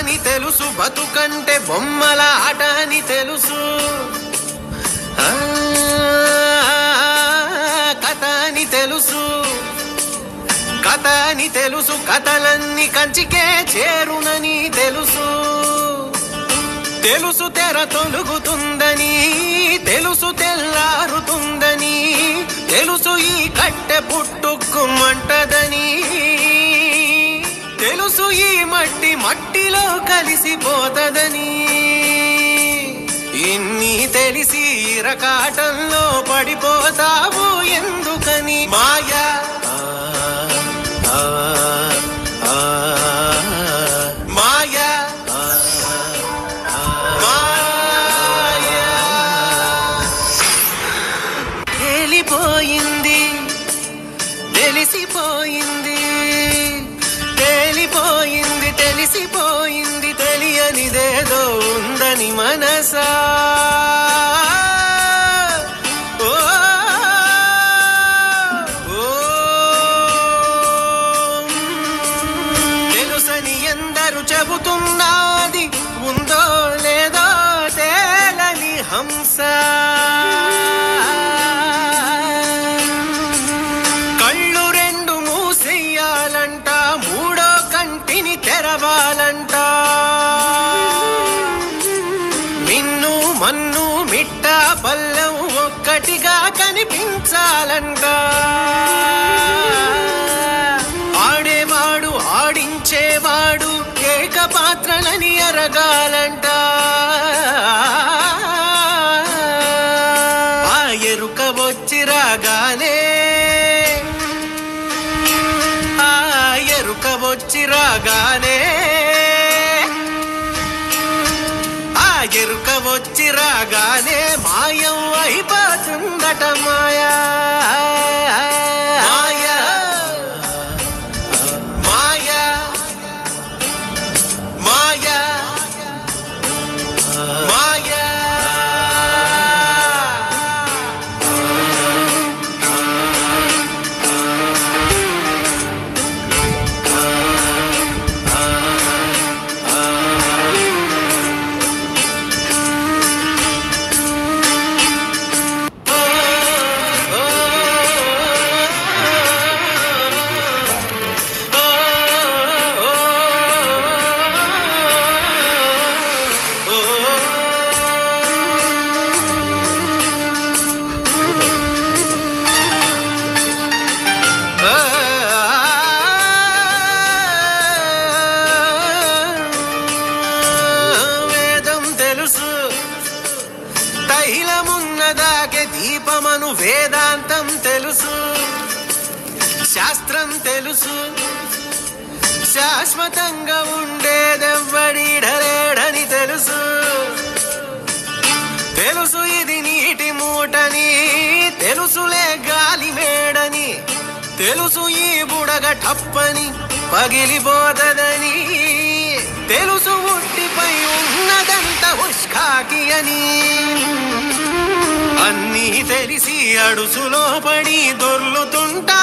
అని తెలుసు, బతుకంటే బొమ్మల ఆట అని తెలుసు, కథ అని తెలుసు, కథ అని తెలుసు, కథలన్నీ కంచికే చేరునని తెలుసు, తెలుసు తెర తొలుగుతుందని, తెలుసు తెల్లారుతుందని, తెలుసు ఈ కట్టె పుట్టుకుమంటదని, తెలుసు ఈ మట్టి మట్టిలో కలిసిపోతదని, ఇన్ని తెలిసి ఇరకాటంలో పడిపోతావు ఎందుకని? మాయా మాయా తేలిపోయింది, తెలిసిపోయింది, తేలిపోయింది, తెలిసిపోయింది, తెలియనిదేదో ఉందని మనసా. తెలుసని ఎందరు చెబుతున్నది, ఉందో లేదో తేలని హంస. కళ్ళు రెండు మూసేయాలంట, మూడో కంటిని తెరవాలంట, మిన్ను మన్ను మిట్ట పల్లెం ఒక్కటిగా కనిపించాలంట, ఆడేవాడు ఆడించేవాడు ఏకపాత్రలని ఎరగాలంట, ఆ ఎరుక వచ్చి రాగానే, ఆ ఎరుక వచ్చి రాగానే, ఆ ఎరుక వచ్చి రాగానే మాయం అయిపోతుందట మాయా. మాయా మాయా మాయా మాయా. తైలమున్నదాకే దీపమను వేదాంతం తెలుసు, శాస్త్రం తెలుసు, శాశ్వతంగా ఉండేదెవ్వడీడలేడని తెలుసు, తెలుసు ఇది నీటి మూటని, తెలుసులే గాలి మేడని, తెలుసు ఈ బుడగ టప్పని పగిలిపోతదని, తెలుసు ఉట్టిపై ఉన్నదంత ఉష్కాకి అని, అన్నీ తెలిసి అడుసులో పడి దొర్లుతుంటా